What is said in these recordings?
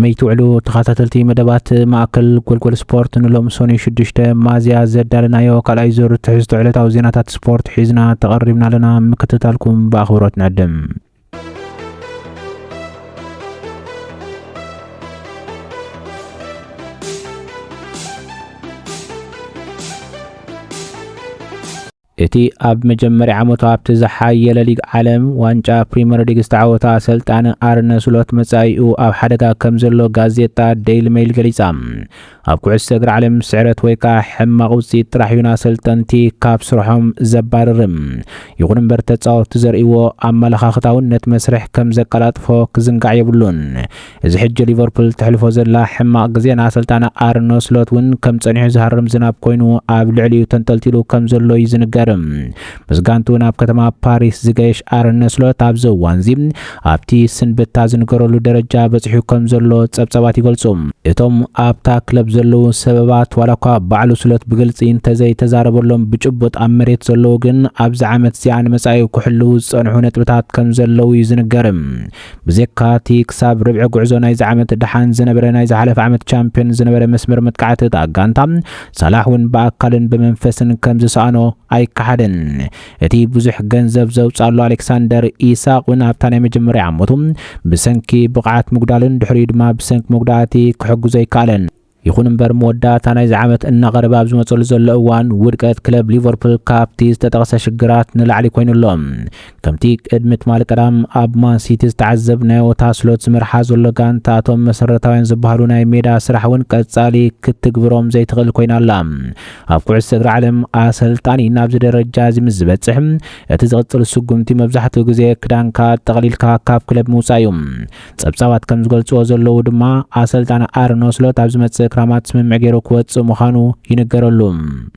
كمي تعلو تخاتلتي مدبات ماكل كل سبورت نلوم سوني شدشته مازيا زدالنا يو كالايزور تحزتو علتا وزيناتات سبورت حيزنا تقربنا لنا مكتتالكم باخبرات نعدم. اتي اب مجمري عمتو اب تزحايل ليغ عالم وانجا بريمير ليغ استعوتا سلطان ارن سلوت مصايو اب حدقا كمزلو غازيتا ديل ميل غليصام اب كعس اغر عالم سعرت ويكا حماق وصي طرحينا سلطنتي كاب سرحهم زباررم يغون برت تصاوت زريو املخاختاونت مسرح كم زقلاطفو كزنقع يبلون از حج ليفربول تحلفو زلا حماق غزينا سلطان ارن سلوت ون كم صنيح زهرم زناب كوينو اب لعليو تنتلتلو كمزلو يزنقر مسغانتو ناب كتما باريس زغيش ارن سلوت اب زوانزي ابتي سنبتا زنقرلو درجه بصحو كمزلو صبصبات يغلصوم اتوم ابتا كلب زلو سببات ولاكا بعلو سلوت بغلصين تزي تزاربلهم بچبط امريت زلو گن ابز عمت زيان مسايو كحلو صنحو نطبታት كمزلو يزنقرم بزيكاتي كساب ربع غعزو ناي زعمت دحان زنبره ناي زحلف عمت چامبيون زنبره مسمر متقعت تاغانتا صلاحون باكلن بمنفسن كمزسانو اي كحدن اتي بزح ገንዘብ زوصالو الكسندر إيساق ونابتاني مجمري عمتهم بسنكي بقعات مقدالن دحري دما بسنك مقداتي كحقو زي كالن يخون امبر مودات انا زعمت ان غرباب زمصل زلو اوان ودقت كلب ليفربول كابتيز تتقسى شجرات نلعلي كوينلهم كمتي قدمت مال قدام اب مان سيتي تعذبنا وتاسلوت زمرحا زلو غانتاتهم مسرتاوين زبحلو ناي ميدا سرحون قصالي كتغبروم زي تغل كوينالا اب كعس اغر عالم اسلطاني نابز درجه زي مزبصحم اتزقطل سغمتي مبزحتو غزي كدانكا تقليلكا كاب كلب موسايوم صبصابات كم زغلصو زلو دما اسلطان ارنو سلوت ابز كرامات سمم عجيرو كوات مخانو ينقرلهم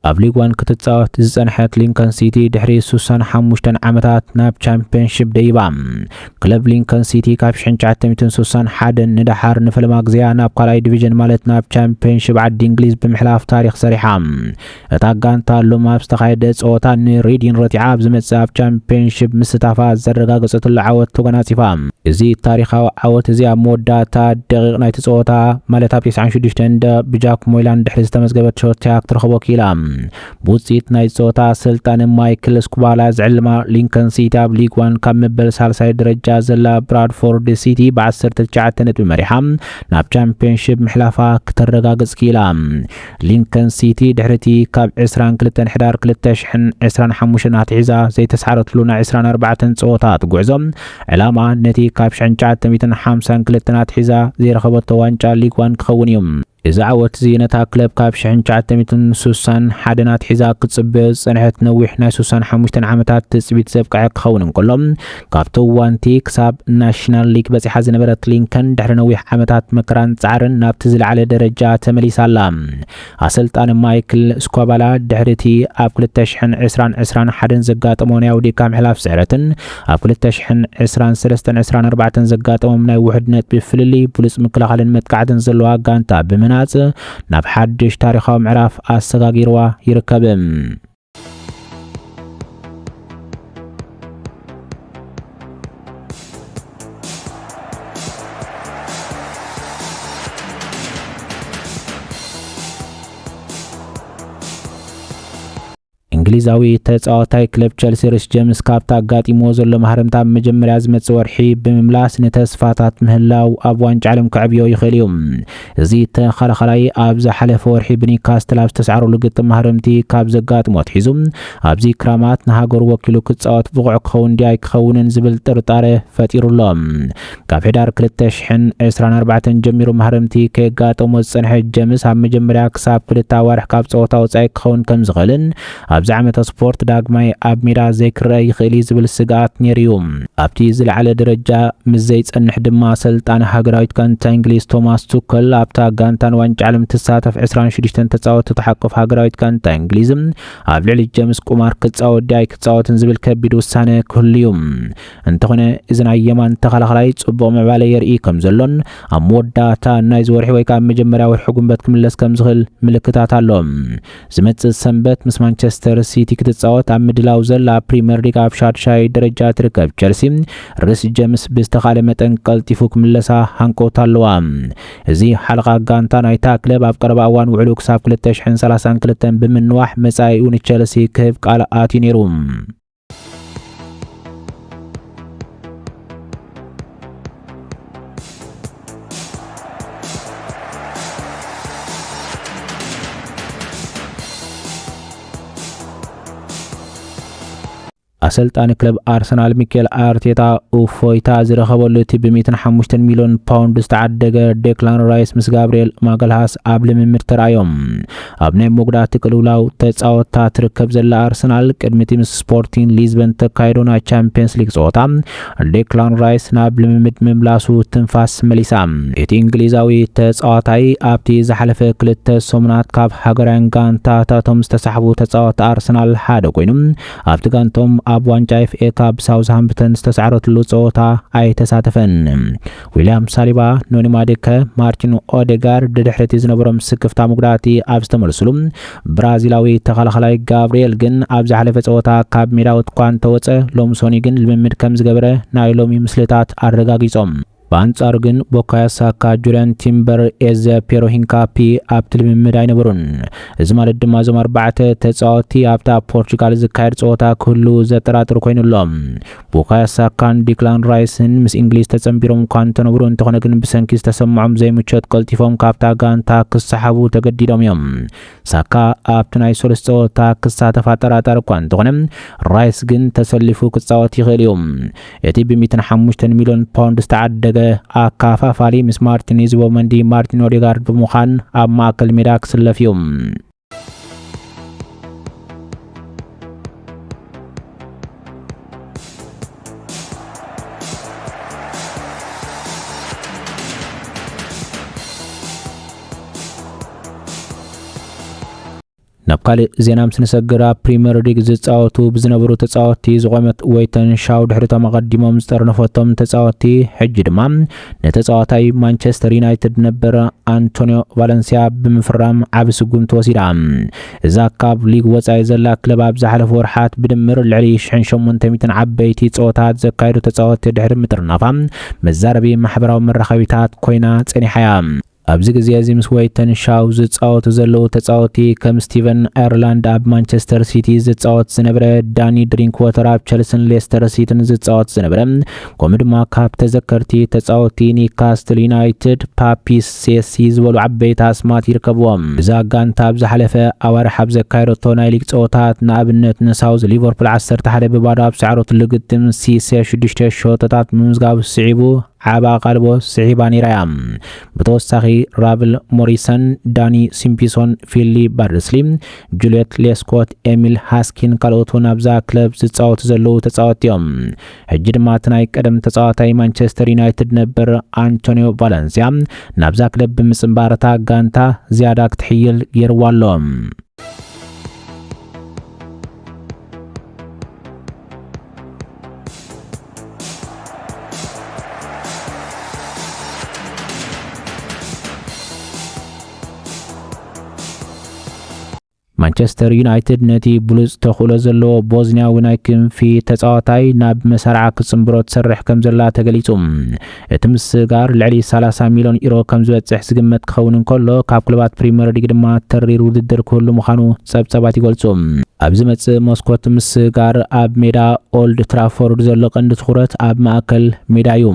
اب ليغ 1 كتتصاوت زنحت لينكن سيتي دحري سوسان حموشتن عمتات ناب چامبيونشيب ديبام كلب لينكن سيتي كاب شنچاتمتن سوسان حدن ندحار نفلماغزيا ناب قلاي ديفيجن مالت ناب چامبيونشيب عد انجليز بمحلاف تاريخ صريحام اتاغانتا لوما بستخايد صوتا ريدين رتعاب زمصاب چامبيونشيب مستافا زرغاغصت العوت تغناصفام ازي تاريخاو عوت ازي موداتا دقيق نايت صوتا مالتا 96 بجاك مويلان دحرز تمزغبت شوتياك ترخبو كيلام بوصيت ناي صوتا سلطان مايكل سكوبالا زعلما لينكن سيتي اب ليغ 1 كمبل سالساي درجه زلا برادفورد سيتي ب19 نتب مريحام ناب چامبيونشيب محلافا كترغاغص كيلام لينكن سيتي دحرتي كاب 22 حدار 2025 ناتعزا زي تسعرت لنا 24 صوتات غعزم علامه نتي كاب 1952 ناتعزا زي رخبت وانجا ليغ 1 كخونيوم إذا عوت زينتا كلب كاب شحن شعتمتن سوسان حدنات حزاق تصبز صنحت نوحنا سوسان حموشتن عمتات تسبيت سبقع كخونن كلهم كابتو وانتي كساب ناشنال ليك بس حزن برت لينكن دحر نوح عمتات مكران تعرن نابتزل على درجة تملي سلام أسلطان مايكل سكوبالا دحرتي أب كل تشحن عسران حدن زقات أمونيا ودي كام حلاف سعرتن أب كل تشحن عسران 4 زقات أمونيا وحدنت بفللي بوليس مكلاخلن متقعدن زلوا قانتا بمن ناب حدش تاريخاو معراف اسغاغيروا يركبم انجليزاوي تጻዋታይ ክለብ ቸልሲ ሪስ ጄምስ ካፕታ ጋጢሞ ዘሎ ማህረምታ መጀመሪያ ዝመጽ ወርሒ ብምምላስ ነተስፋታት ምህላው ኣብ ዋንጫ ዓለም ክዕብዮ ይኽእል እዩ እዚ ተኸላኸላይ ኣብ ዝሓለፈ ወርሒ ብኒካስትል ኣብ ዝተሰዓረሉ ግጥም ማህረምቲ ካብ ዘጋጥሞት ሒዙ ኣብዚ ክራማት ንሃገሩ ወኪሉ ክጻወት ብቑዕ ክኸውን ዲኣይ ክኸውንን ዝብል ጥርጣሬ ፈጢሩሎም ካብ ሕዳር 2024 ጀሚሩ ማህረምቲ ከጋጠሞ ዝጸንሐ ጄምስ ኣብ መጀመሪያ ክሳብ 2 ኣዋርሕ ካብ ጸወታ ወጻኢ ክኸውን ከም ዝኽእልን ኣብዚ ዓመት ስፖርት ዳግማይ ኣብ ሜዳ ዘይክረአ ይኽእል ዝብል ስጋት ነይሩ። ኣብቲ ዝለዓለ ደረጃ ምስ ዘይጸንሕ ድማ ሰልጣን ሃገራዊት ጋንታ እንግሊዝ ቶማስ ቱከል ኣብታ ጋንታን ዋንጫ ዓለም ትሳተፍ 26 ተጻወቱ ተሓቆፍ ሃገራዊት ጋንታ እንግሊዝ ኣብ ልዕሊ ጀምስ ቁማር ክጻወት ዳይ ክጻወትን ዝብል ከቢድ ውሳነ ክህልዩ እንተኾነ እዚ ናይ የማን ተኸላኻላይ ጽቡቕ ምዕባለ የርኢ ከም ዘሎን ኣብ መወዳእታ ናይ ዝወርሒ ወይ ከዓ መጀመርያ ወርሒ ጉንበት ክምለስ ከም ዝኽእል ምልክታት ኣሎ። ዝመጽእ ሰንበት ምስ ማንቸስተር ሲቲ ክትጻወት ኣብ ምድላው ዘላ ፕሪምየር ሊግ ኣብ ሻድሻይ ደረጃ ትርከብ ቸልሲ ርስ ጀምስ ብዝተኻለ መጠን ቀልጢፉ ክምለሳ ሃንቆት ኣለዋ። እዚ ሓለቓ ጋንታ ናይታ ክለብ ኣብ ቀረባ እዋን ውዕሉ ክሳብ 2032 ብምንዋሕ መጻኢኡ ንቸልሲ ክህብ ቃል ኣትዩ ነይሩ። አሰልጣኝ ክለብ አርሰናል ሚኬል አርቴታ ኡፎይታ ዝረኸበሉ እቲ ብ105 ሚሊዮን ፓውንድ ዝተዓደገ ዴክላን ራይስ ምስ ጋብርኤል ማገልሃስ ኣብ ልምምድ ተራእዮም። ኣብ ናይ መጉዳእቲ ቅልውላው ተጻወታ ትርከብ ዘላ አርሰናል ቅድሚቲ ምስ ስፖርቲንግ ሊዝበን ተካይዶ ናይ ቻምፒየንስ ሊግ ጸወታ ዴክላን ራይስ ናብ ልምምድ ምምላሱ ትንፋስ መሊሳ። እቲ እንግሊዛዊ ተጻዋታይ ኣብቲ ዝሓለፈ 2 ሰሙናት ካብ ሃገራውያን ጋንታታቶም ዝተሳሕቡ ተጻወታ አርሰናል ሓደ ኮይኑ ኣብቲ ጋንቶም ኣብ ዋንጫ ኤፍኤ ካፕ ሳውዝሃምፕተን ዝተሰዓረትሉ ጸወታ ኣይተሳተፈን። ዊሊያም ሳሊባ፣ ኖኒ ማዱኬ፣ ማርቲን ኦዴጋርድ ድሕሪት ዝነበሮም ስክፍታ መጉዳእቲ ኣብ ዝተመለሱሉ ብራዚላዊ ተኸላኻላይ ጋብርኤል ግን ኣብ ዝሓለፈ ጸወታ ካብ ሜዳ እኳ እንተወፀ ሎምሶኒ ግን ልምምድ ከም ዝገበረ ናይ ሎሚ ምስልታት ኣረጋጊጾም። በአንጻሩ ግን ቡካዮ ሳካ፣ ጁሊያን ቲምበር፣ ኤዘ ፔሮ ሂንካፒ ኣብቲ ልምምድ ኣይነበሩን። እዚ ማለት ድማ እዞም 4 ተጻወቲ ኣብታ ፖርቹጋል ዝካየድ ጸወታ ክህሉ ዘጠራጥር ኮይኑሎም። ቡካዮ ሳካን ዲክላን ራይስን ምስ እንግሊዝ ተጸምቢሮም እኳ እንተነብሩ እንተኾነ ግን ብሰንኪ ዝተሰምዖም ዘይምቾት ቀልጢፎም ካብታ ጋንታ ክሰሓቡ ተገዲዶም እዮም። ሳካ ኣብቲ ናይ 3 ጸወታ ክሳተፍ ኣጠራጣሪ እኳ እንተኾነ ራይስ ግን ተሰሊፉ ክጻወት ይኽእል እዩ። እቲ ብ105 ሚሊዮን ፓውንድ ዝተዓደገ አካፋፋሊ ምስ ማርቲን ዙቢሜንዲ፣ ማርቲን ኦዴጋርድ በመዃን ኣብ ማእከል ሜዳ ክስለፍ እዩ። ናብ ካልእ ዜና ምስ ንሰግራ ፕሪምየር ሊግ ዝጻወቱ ብዝነበሩ ተጻወቲ ዝቆመት ወይተን ሻው ድሕሪቶም ኣቐዲሞም ዝጠርነፈቶም ተጻወቲ ሕጂ ድማ ነተጻዋታይ ማንቸስተር ዩናይትድ ነበረ አንቶኒዮ ቫለንሲያ ብምፍራም ዓብ ስጉም ተወሲዳ። እዛ ካብ ሊግ ወጻኢ ዘላ ክለብ ኣብ ዝሓለፈ ወርሓት ብድምር ልዕሊ 1800 ዓበይቲ ጸወታት ዘካየዱ ተጻወቲ ድሕሪ ምጥርናፋ መዛረቢ ማሕበራዊ መራኸቢታት ኮይና ጸኒሓያ። ኣብዚ ግዜ እዚ ምስ ወይተን ሻው ዝጻወቱ ዘለዉ ተጻወቲ ከም ስቲቨን አየርላንድ ኣብ ማንቸስተር ሲቲ ዝጻወት ዝነበረ፣ ዳኒ ድሪንክዋተር ኣብ ቸልሲን ሌስተር ሲቲን ዝጻወት ዝነበረ፣ ከምኡ ድማ ካብ ተዘከርቲ ተጻወቲ ኒውካስትል ዩናይትድ፣ ፓፒስ ሴሲ ዝበሉ ዓበይቲ ኣስማት ይርከብዎም። እዛ ጋንታ ኣብ ዝሓለፈ ኣዋርሕ ኣብ ዘካየደቶ ናይ ሊግ ጸወታት ንኣብነት ንሳውዝ ሊቨርፑል 11 ብባዶ ኣብ ሰዓረትሉ ግጥም ሲሴ 6 ሾቶታት ምምዝጋብ ስዒቡ ዓባ ቃልቦ ስዒባ ነይራያ። ብተወሳኺ ራብል ሞሪሰን፣ ዳኒ ሲምፒሶን፣ ፊሊ ባርድስሊ፣ ጁልየት ሌስኮት፣ ኤሚል ሃስኪን ካልኦትን ኣብዛ ክለብ ዝጻወቱ ዘለዉ ተጻወቲ እዮም። ሕጂ ድማ እቲ ናይ ቀደም ተጻዋታይ ማንቸስተር ዩናይትድ ነበር አንቶኒዮ ቫለንሲያ ናብዛ ክለብ ብምጽምባረታ ጋንታ ዝያዳ ክትሕይል ገይርዋ ኣሎ። ማንቸስተር ዩናይትድ ነቲ ብሉጽ ተኽእሎ ዘለዎ ቦዝኒያዊ ናይ ክንፊ ተጻዋታይ ናብ መሰርዓ ክጽምብሮ ትሰርሕ ከም ዘላ ተገሊጹ። እቲ ምስጋር ልዕሊ 30 ሚሊዮን ዩሮ ከም ዝበጽሕ ዝግመት ክኸውን እንከሎ ካብ ክለባት ፕሪምየር ሊግ ድማ ተሪር ውድድር ክህሉ ምዃኑ ጸብጸባት ይገልጹ። ኣብዚ መጽእ መስኮት ምስጋር ኣብ ሜዳ ኦልድ ትራፎርድ ዘሎ ቀንዲ ትኹረት ኣብ ማእከል ሜዳ እዩ።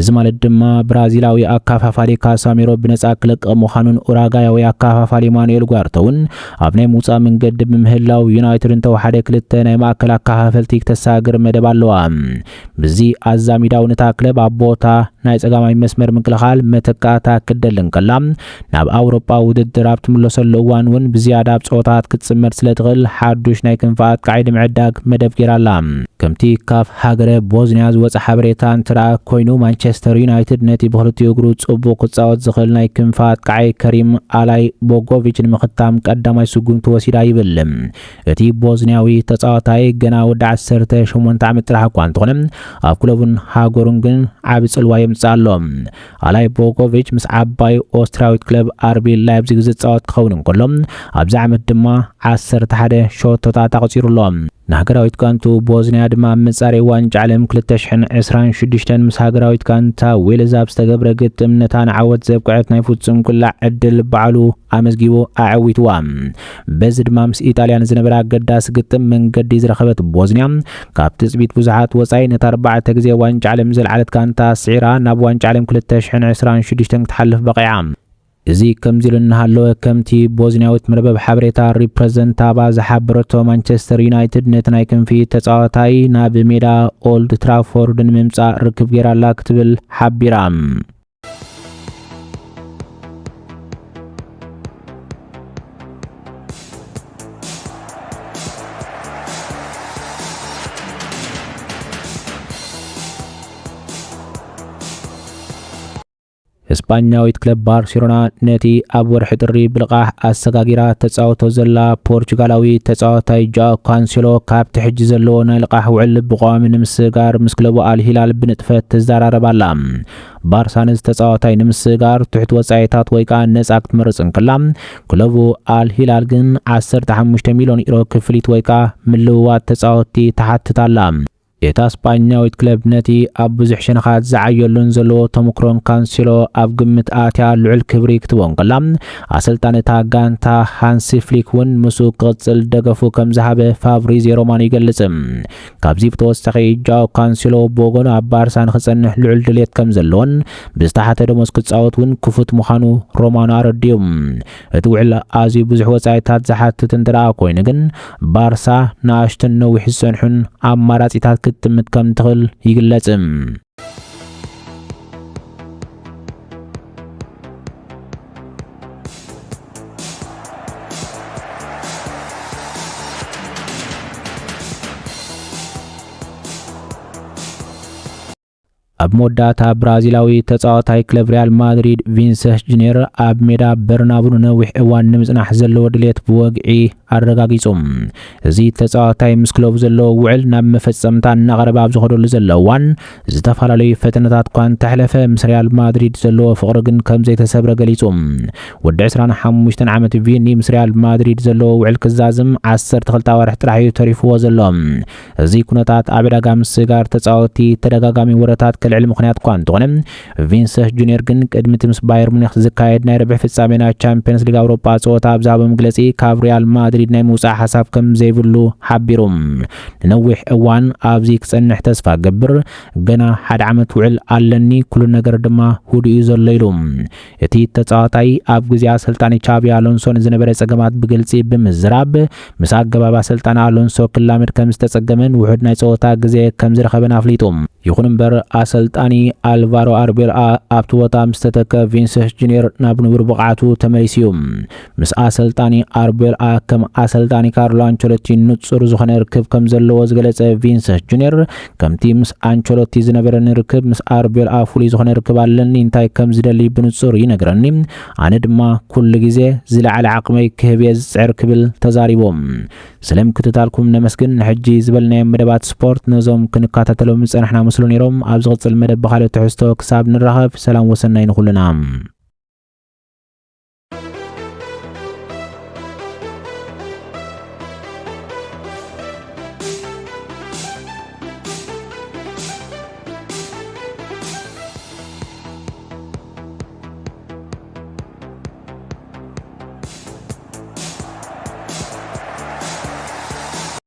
እዚ ማለት ድማ ብራዚላዊ ኣካፋፋሊ ካሳሜሮ ብነጻ ክለቀ ምዃኑን ኡራጋያዊ ኣካፋፋሊ ማኑኤል ጓርተውን ኣብ ናይ ሙጻእ መንገዲ ብምህላው ዩናይትድ እንተወሓደ 2 ናይ ማእከል ኣካፋፈልቲ ክተሳግር መደብ ኣለዋ። ብዚ ኣዛሚዳው ነታ ክለብ ኣብ ቦታ ናይ ጸጋማይ መስመር ምክልኻል መተካእታ ክደልን ከላ ናብ ኣውሮፓ ውድድር ኣብ ትምለሰሉ እዋን እውን ብዝያዳ ኣብ ጸወታት ክትጽመድ ስለትኽእል ሓዱሽ ናይ ክንፋት ቃዒድ ምዕዳግ መደብ ጌራላ ከምቲ ካፍ ሃገረ ቦዝኒያ ዝወፀ ሓበሬታ እንትራ ኮይኑ ማንቸስተር ዩናይትድ ነቲ ብክልቲኡ እግሩ ጽቡቕ ክጻወት ዝኽእል ናይ ክንፋት ቃዒ ከሪም አላይ ቦጎቪች ንምኽታም ቀዳማይ ስጉምቲ ወሲዳ ይብል እቲ ቦዝኒያዊ ተጻዋታይ ገና ወዲ 18 ዓመት ጥራሕ እኳ እንተኾነ ኣብ ክለቡን ሃገሩን ግን ዓቢ ጽልዋ የምጽእ ኣሎ አላይ ቦጎቪች ምስ ዓባይ ኦስትሪያዊት ክለብ አርቢ ላይፕዚግ ዝጻወት ክኸውን እንከሎ ኣብዚ ዓመት ድማ 11 ሾቶታት ኣቕፂሩሎ ንሃገራዊት ጋንቱ ቦዝኒያ ድማ መጻረይ ዋንጫ ዓለም 2026 ምስ ሃገራዊት ጋንታ ዌልዝ ኣብ ዝተገብረ ግጥም ነታ ንዓወት ዘብቅዐት ናይ ፍጹም ኩላዕ ዕድል በዓሉ ኣመዝጊቡ ኣዕዊትዋ በዚ ድማ ምስ ኢጣልያን ዝነበረ ኣገዳሲ ግጥም መንገዲ ዝረኸበት ቦዝኒያ ካብ ትጽቢት ብዙሓት ወጻኢ ነታ 4 ግዜ ዋንጫ ዓለም ዘለዓለት ጋንታ ስዒራ ናብ ዋንጫ ዓለም 2026 ክትሓልፍ በቂዓ እዚ ከምዚሉ እናሃለወ ከምቲ ቦዝኒያዊት መርበብ ሓበሬታ ሪፕሬዘንታባ ዝሓበረቶ ማንቸስተር ዩናይትድ ነቲ ናይ ክንፊ ተጻዋታይ ናብ ሜዳ ኦልድ ትራፎርድ ንምምጻእ ርክብ ጌራላ ክትብል ሓቢራ እስፓኛዊት ክለብ ባርሴሎና ነቲ ኣብ ወርሒ ጥሪ ብልቃሕ ኣሰጋጊራ ተጻወቶ ዘላ ፖርቹጋላዊ ተጻዋታይ ጃኦ ካንሴሎ ካብቲ ሕጂ ዘለዎ ናይ ልቃሕ ውዕል ብቋሚ ንምስጋር ምስ ክለቡ አልሂላል ብንጥፈት ተዘራረባላ ባርሳ ነዚ ተጻዋታይ ንምስጋር ትሕቲ ወጻኢታት ወይ ከዓ ነጻ ክትመርጽ እንከላ ክለቡ አልሂላል ግን 15 ሚልዮን ዩሮ ክፍሊት ወይ ከዓ ምልውዋጥ ተጻወቲ ተሓትታላ እታ ስፓኛዊት ክለብ ነቲ ኣብ ብዙሕ ሸነኻት ዝዓየሉን ዘለዎ ተሞክሮን ካንሴሎ ኣብ ግምት ኣትያ ልዑል ክብሪ ክትቦን ከላ ኣሰልጣኒ እታ ጋንታ ሃንሲ ፍሊክ እውን ምሱ ክቕጽል ደገፉ ከም ዝሃበ ፋብሪዚዮ ሮማኖ ይገልጽ ካብዚ ብተወሳኺ ጃኦ ካንሴሎ ብወገኑ ኣብ ባርሳ ንኽጸንሕ ልዑል ድሌት ከም ዘለዎን ብዝተሓተ ደሞዝ ክጻወት እውን ክፉት ምዃኑ ሮማኖ ኣረዲዩ እቲ ውዕል ኣዝዩ ብዙሕ ወጻኢታት ዝሓትት እንትደኣ ኮይኑ ግን ባርሳ ንኣሽቱን ነዊሕ ዝጸንሑን ኣማራጺታት ክትምት ከም ትኽእል ይግለጽ ኣብ መወዳእታ ብራዚላዊ ተጻዋታይ ክለብ ሪያል ማድሪድ ቪኒሲየስ ጁኒየር ኣብ ሜዳ በርናቡ ነዊሕ እዋን ንምጽናሕ ዘለዎ ድሌት ብወግዒ ኣረጋጊጹ እዚ ተጻዋታይ ምስ ክለቡ ዘለዎ ውዕል ናብ መፈጸምታ እናቐረበ ኣብ ዝኸደሉ ዘሎ እዋን ዝተፈላለዩ ፈተነታት እኳ እንተሕለፈ ምስ ሪያል ማድሪድ ዘለዎ ፍቕሪ ግን ከም ዘይተሰብረ ገሊጹ ወዲ 25 ዓመት ቪኒ ምስ ሪያል ማድሪድ ዘለዎ ውዕል ክዛዝም 12 ወርሒ ጥራሕ እዩ ተሪፍዎ ዘሎ እዚ ኩነታት ኣብ ዕዳጋ ምስጋር ተጻወቲ ተደጋጋሚ ወረታት ልዕሊ ምኽንያት እኳ እንተኾነ ቪኒሲየስ ጁኒየር ግን ቅድሚቲ ምስ ባየር ሙኒኽ ዝካየድ ናይ ረብዒ ፍጻሜ ናይ ቻምፒየንስ ሊግ ኣውሮፓ ፀወታ ኣብ ዛሃበ መግለጺ ካብ ሪያል ማድሪድ ናይ ምውፃእ ሓሳብ ከም ዘይብሉ ሓቢሩ ንነዊሕ እዋን ኣብዚ ክጸንሕ ተስፋ ገብር ገና ሓደ ዓመት ውዕል ኣለኒ ኩሉ ነገር ድማ ሁድኡ ዘሎ ኢሉ እቲ ተጻዋታይ ኣብ ግዜ ኣሰልጣኒ ቻቢ ኣሎንሶ ዝነበረ ጸገማት ብግልጺ ብምዝራብ ምስ ኣገባብ ኣሰልጣኒ ኣሎንሶ ክላመድ ከም ዝተጸገመን ውሑድ ናይ ፀወታ ግዜ ከም ዝረኸበን ኣፍሊጡ ይኹን እምበር አሰልጣኒ አልቫሮ አርቤላ ኣብቲ ቦታ ምስተተከ ቪኒሲየስ ጁኒየር ናብ ንቡር ብቕዓቱ ተመሊስዩ ምስ አሰልጣኒ አርቤላ ከም አሰልጣኒ ካርሎ አንቸሎቲ ንጹር ዝኾነ ርክብ ከም ዘለዎ ዝገለጸ ቪኒሲየስ ጁኒየር ከምቲ ምስ አንቸሎቲ ዝነበረ ርክብ ምስ አርቤላ ፍሉይ ዝኾነ ርክብ ኣለኒ እንታይ ከም ዝደሊ ብንጹር ይነግረኒ ኣነ ድማ ኩሉ ግዜ ዝለዓለ ዓቕመይ ክህብየ ዝፅዕር ክብል ተዛሪቦም ሰላም ክትታልኩም ነመስግን ሕጂ ዝበልናዮ መደባት ስፖርት ነዞም ክንከታተሎም ፀናሕና መስሎ ነይሮም ኣብ ዝቕጽል መደብ በኻልእ ትሕዝቶ ክሳብ ንራኸብ ሰላም ወሰናይ ንኹልና